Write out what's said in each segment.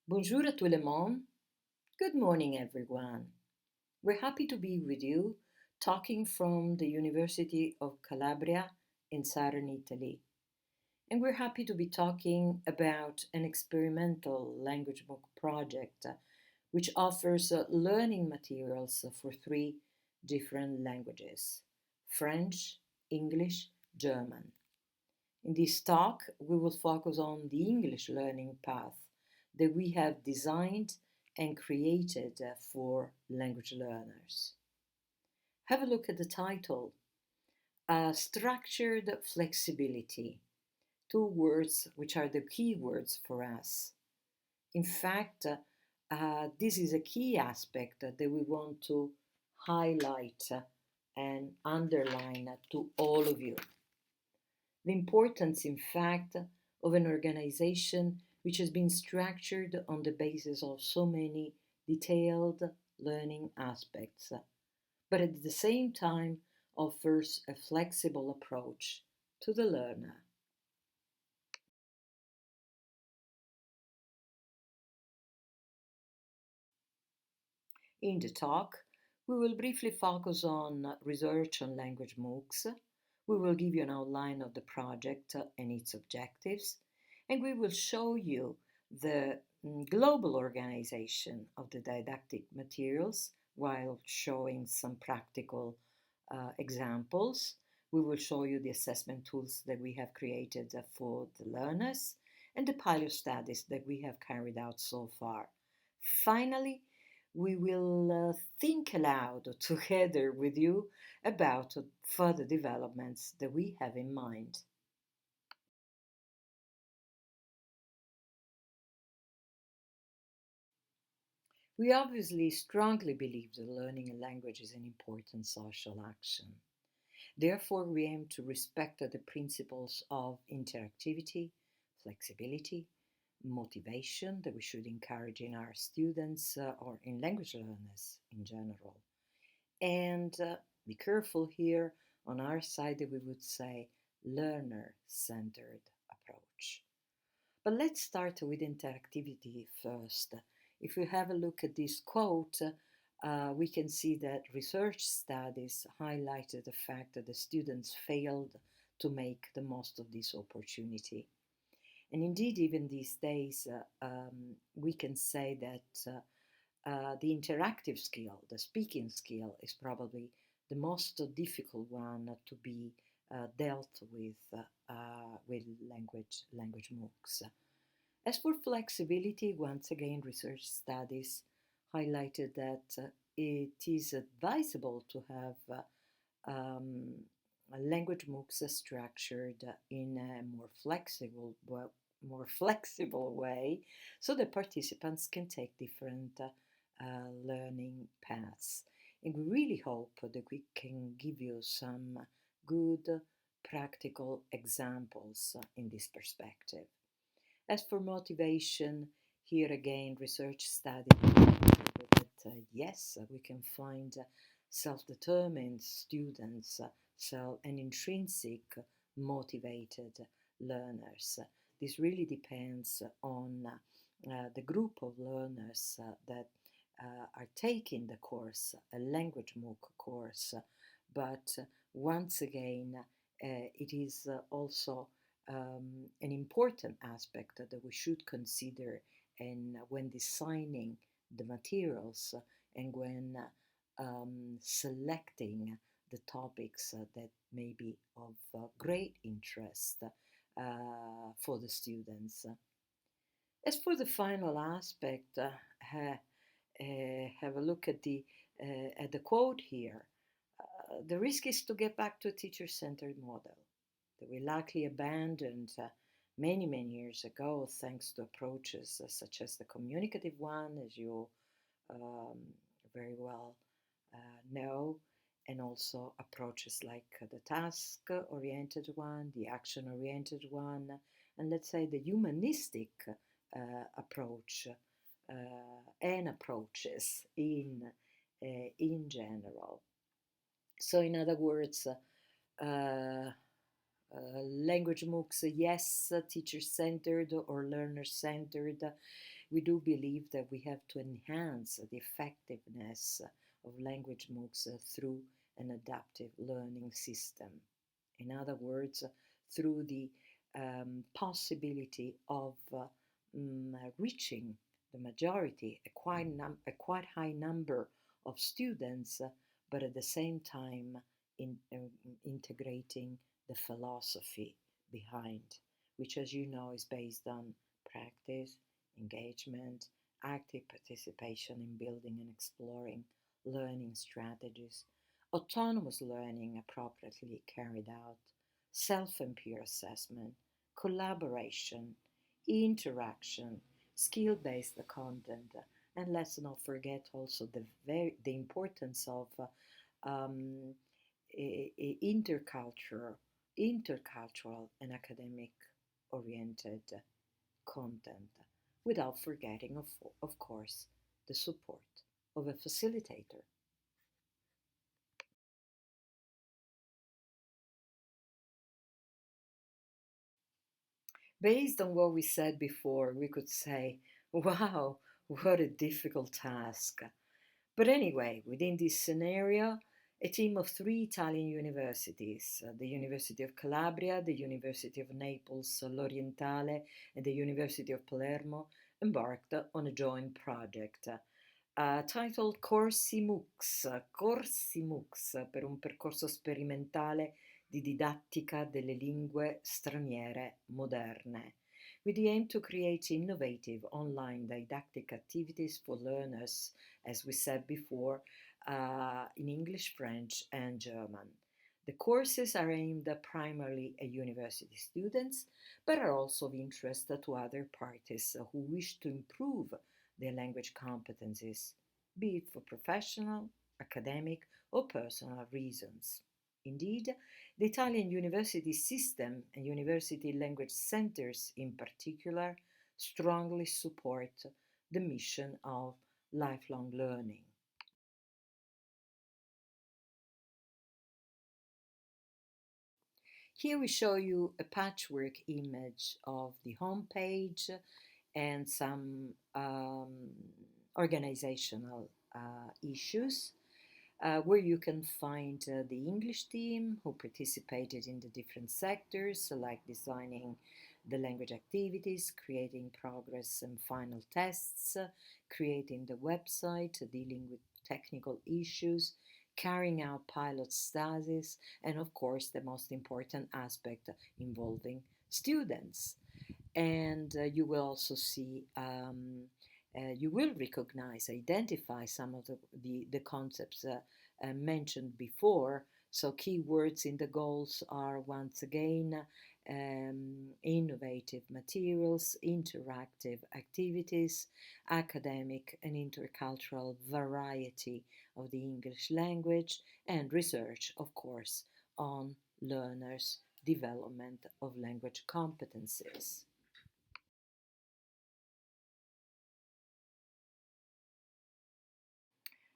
Bonjour à tout le monde. Good morning, everyone. We're happy to be with you, talking from the University of Calabria in southern Italy. And we're happy to be talking about an experimental language book project which offers learning materials for three different languages: French, English, German. In this talk, we will focus on the English learning path that we have designed and created for language learners. Have a look at the title: Structured Flexibility. Two words which are the key words for us. In fact, this is a key aspect that we want to highlight and underline to all of you. The importance, in fact, of an organization which has been structured on the basis of so many detailed learning aspects, but at the same time offers a flexible approach to the learner. In the talk, we will briefly focus on research on language MOOCs. We will give you an outline of the project and its objectives, and we will show you the global organization of the didactic materials while showing some practical examples. We will show you the assessment tools that we have created for the learners and the pilot studies that we have carried out so far. Finally, we will think aloud together with you about further developments that we have in mind. We obviously strongly believe that learning a language is an important social action. Therefore, we aim to respect the principles of interactivity, flexibility, motivation that we should encourage in our students or in language learners in general. And be careful here, on our side, that we would say learner centered approach. But let's start with interactivity first. If we have a look at this quote, we can see that research studies highlighted the fact that the students failed to make the most of this opportunity. And indeed, even these days, we can say that the interactive skill, the speaking skill, is probably the most difficult one to be dealt with language MOOCs. As for flexibility, once again, research studies highlighted that it is advisable to have um, language MOOCs structured in a more flexible way, so the participants can take different learning paths. And we really hope that we can give you some good practical examples in this perspective. As for motivation, here again, research studies that yes, we can find self-determined students, and intrinsic motivated learners. This really depends on the group of learners that are taking the course, a language MOOC course. But once again, it is also an important aspect that we should consider and when designing the materials and when selecting the topics that may be of great interest for the students. As for the final aspect, have a look at the quote here. The risk is to get back to a teacher-centered model that we likely abandoned many years ago, thanks to approaches such as the communicative one, as you um, very well know, and also approaches like the task-oriented one, the action-oriented one, and let's say the humanistic approach and approaches in general. So, in other words, language MOOCs, yes, teacher centered or learner centered. we do believe that we have to enhance the effectiveness of language MOOCs through an adaptive learning system. In other words, through the possibility of reaching the majority, a quite high number of students, but at the same time integrating the philosophy behind, which, as you know, is based on practice, engagement, active participation in building and exploring learning strategies, autonomous learning appropriately carried out, self and peer assessment, collaboration, interaction, skill-based content, and let's not forget also the importance of um, intercultural and academic oriented content, without forgetting, of course, the support of a facilitator. Based on what we said before, we could say, wow, what a difficult task. But anyway, within this scenario, a team of three Italian universities, the University of Calabria, the University of Naples, L'Orientale, and the University of Palermo, embarked on a joint project titled Corsi MOOCs per un percorso sperimentale di didattica delle lingue straniere moderne, with the aim to create innovative online didactic activities for learners, as we said before, in English, French, and German. The courses are aimed primarily at university students, but are also of interest to other parties who wish to improve their language competencies, be it for professional, academic, or personal reasons. Indeed, the Italian university system and university language centers in particular strongly support the mission of lifelong learning. Here we show you a patchwork image of the homepage and some organizational issues where you can find the English team who participated in the different sectors, like designing the language activities, creating progress and final tests, creating the website, dealing with technical issues, carrying out pilot studies, and of course the most important aspect involving students. And you will also see you will recognize, identify some of the concepts mentioned before. So keywords in the goals are once again innovative materials, interactive activities, academic and intercultural variety of the English language, and research, of course, on learners' development of language competencies.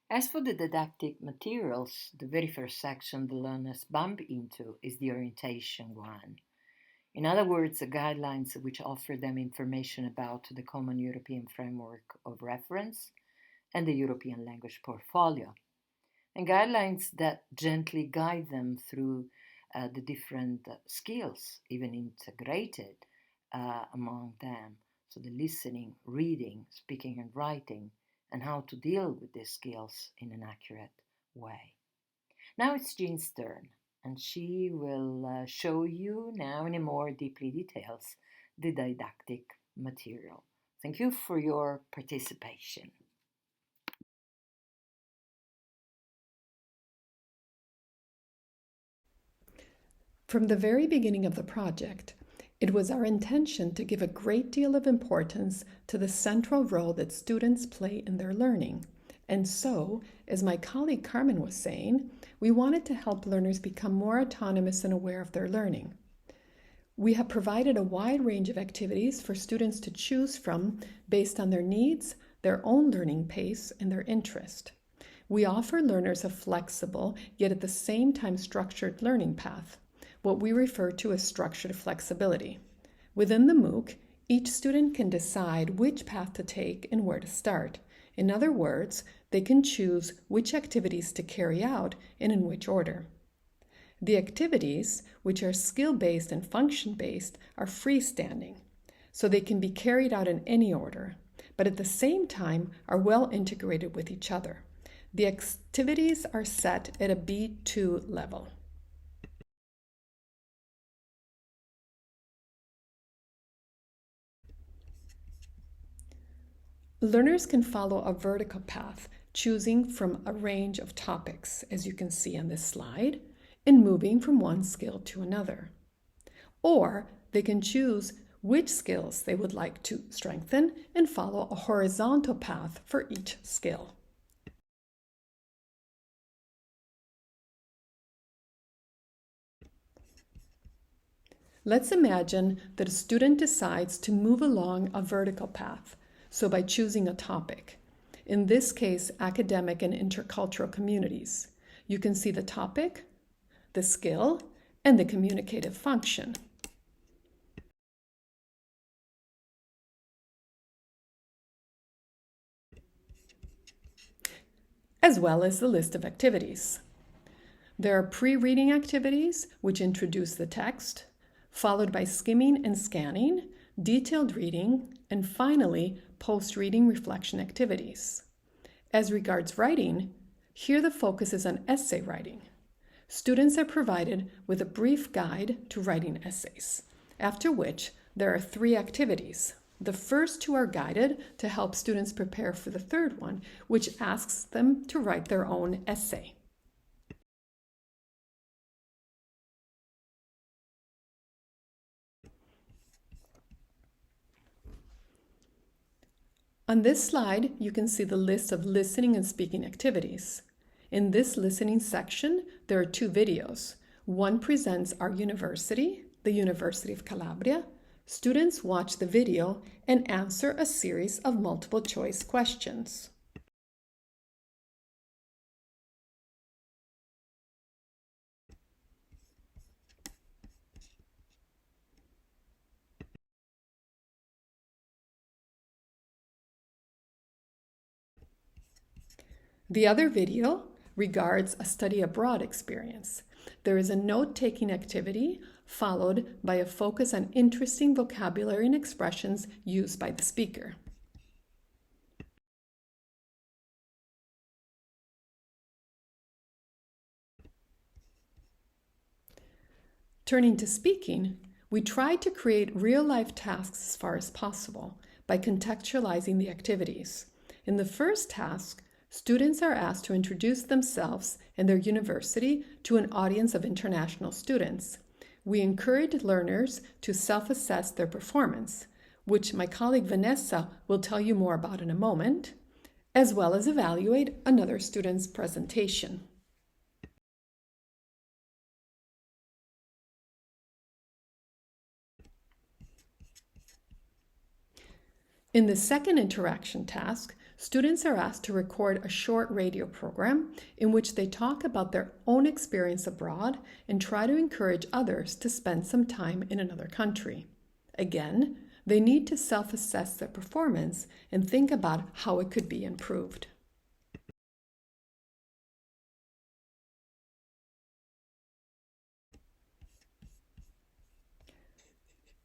As for the didactic materials, the very first section the learners bump into is the orientation one. In other words, the guidelines which offer them information about the Common European Framework of Reference and the European Language Portfolio, and guidelines that gently guide them through the different skills, even integrated among them. So the listening, reading, speaking, and writing, and how to deal with these skills in an accurate way. Now it's Jean's turn, and she will show you now in a more deeply details the didactic material. Thank you for your participation. From the very beginning of the project, it was our intention to give a great deal of importance to the central role that students play in their learning. And so, as my colleague Carmen was saying, we wanted to help learners become more autonomous and aware of their learning. We have provided a wide range of activities for students to choose from based on their needs, their own learning pace, and their interest. We offer learners a flexible, yet at the same time structured learning path, what we refer to as structured flexibility. Within the MOOC, Each student can decide which path to take and where to start. In other words, they can choose which activities to carry out and in which order. The activities, which are skill-based and function-based, are freestanding, so they can be carried out in any order, but at the same time are well integrated with each other. The activities are set at a B2 level. Learners can follow a vertical path, choosing from a range of topics, as you can see on this slide, and moving from one skill to another. Or they can choose which skills they would like to strengthen and follow a horizontal path for each skill. Let's imagine that a student decides to move along a vertical path, so by choosing a topic. In this case, academic and intercultural communities. You can see the topic, the skill, and the communicative function. As well as the list of activities. There are pre-reading activities, which introduce the text, followed by skimming and scanning, detailed reading, and finally, post-reading reflection activities. As regards writing, here the focus is on essay writing. Students are provided with a brief guide to writing essays, after which there are 3 activities. The first 2 are guided to help students prepare for the third one, which asks them to write their own essay. On this slide, you can see the list of listening and speaking activities. In this listening section, there are 2 videos. One presents our university, the University of Calabria. Students watch the video and answer a series of multiple choice questions. The other video regards a study abroad experience. There is a note-taking activity followed by a focus on interesting vocabulary and expressions used by the speaker. Turning to speaking, we tried to create real-life tasks as far as possible by contextualizing the activities. In the first task, students are asked to introduce themselves and their university to an audience of international students. We encourage learners to self-assess their performance, which my colleague Vanessa will tell you more about in a moment, as well as evaluate another student's presentation. In the second interaction task, students are asked to record a short radio program in which they talk about their own experience abroad and try to encourage others to spend some time in another country. Again, they need to self-assess their performance and think about how it could be improved.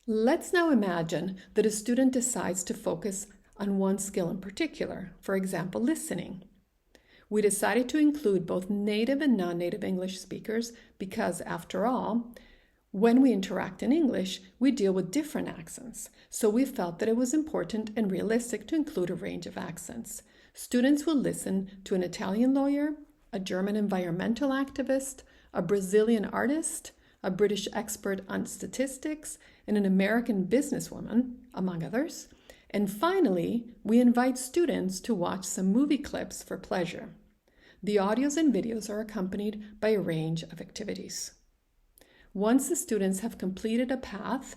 Let's now imagine that a student decides to focus on one skill in particular, for example, listening. We decided to include both native and non-native English speakers because, after all, when we interact in English, we deal with different accents, so we felt that it was important and realistic to include a range of accents. Students will listen to an Italian lawyer, a German environmental activist, a Brazilian artist, a British expert on statistics, and an American businesswoman, among others. And finally, we invite students to watch some movie clips for pleasure. The audios and videos are accompanied by a range of activities. Once the students have completed a path,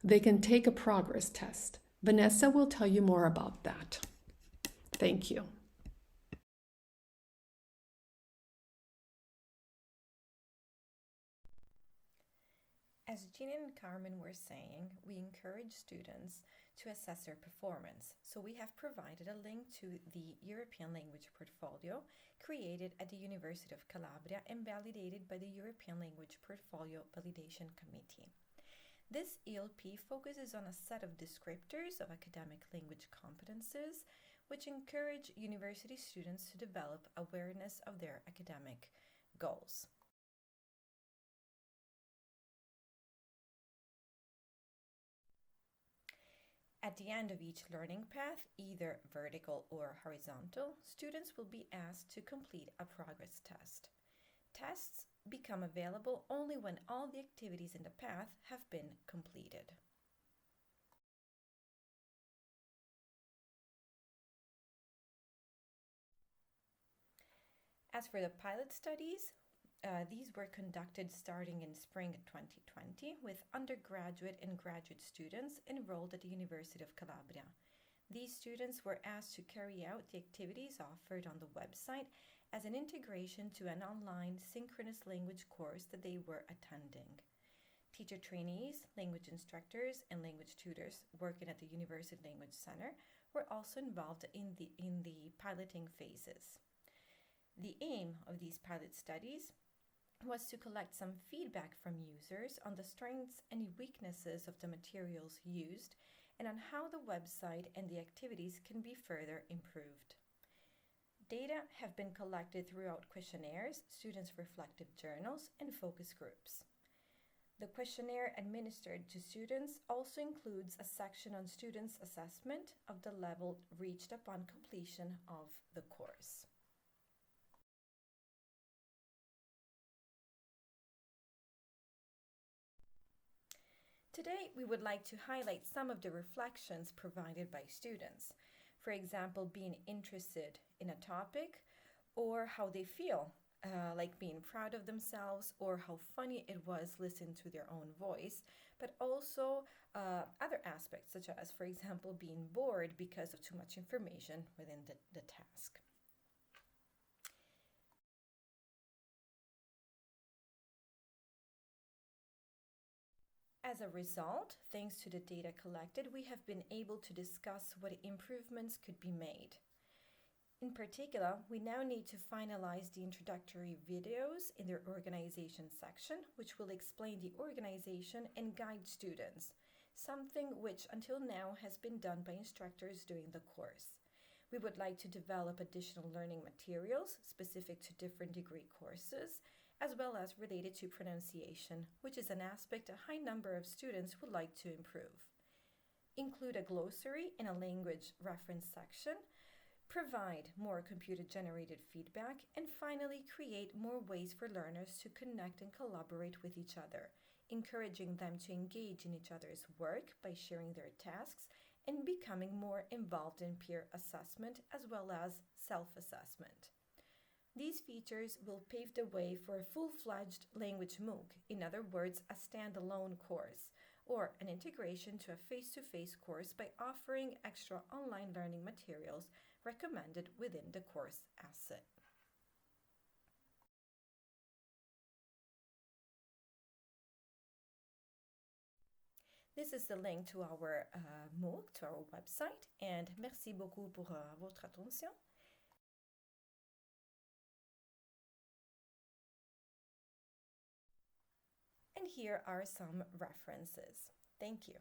they can take a progress test. Vanessa will tell you more about that. Thank you. As Gina and Carmen were saying, we encourage students to assess their performance. So we have provided a link to the European language portfolio created at the University of Calabria and validated by the European Language Portfolio Validation Committee. This ELP focuses on a set of descriptors of academic language competences, which encourage university students to develop awareness of their academic goals. At the end of each learning path, either vertical or horizontal, students will be asked to complete a progress test. Tests become available only when all the activities in the path have been completed. As for the pilot studies, these were conducted starting in spring 2020 with undergraduate and graduate students enrolled at the University of Calabria. These students were asked to carry out the activities offered on the website as an integration to an online synchronous language course that they were attending. Teacher trainees, language instructors, and language tutors working at the University Language Center were also involved in the piloting phases. The aim of these pilot studies was to collect some feedback from users on the strengths and weaknesses of the materials used and on how the website and the activities can be further improved. Data have been collected throughout questionnaires, students' reflective journals, and focus groups. The questionnaire administered to students also includes a section on students' assessment of the level reached upon completion of the course. Today, we would like to highlight some of the reflections provided by students. For example, being interested in a topic or how they feel, like being proud of themselves or how funny it was listening to their own voice, but also other aspects such as, for example, being bored because of too much information within the task. As a result, thanks to the data collected, we have been able to discuss what improvements could be made. In particular, we now need to finalize the introductory videos in their organization section, which will explain the organization and guide students, something which until now has been done by instructors during the course. We would like to develop additional learning materials specific to different degree courses, as well as related to pronunciation, which is an aspect a high number of students would like to improve. Include a glossary in a language reference section, provide more computer-generated feedback, and finally create more ways for learners to connect and collaborate with each other, encouraging them to engage in each other's work by sharing their tasks and becoming more involved in peer assessment as well as self-assessment. These features will pave the way for a full-fledged language MOOC, in other words, a standalone course, or an integration to a face-to-face course by offering extra online learning materials recommended within the course asset. This is the link to our MOOC, to our website, and merci beaucoup pour votre attention. And here are some references. Thank you.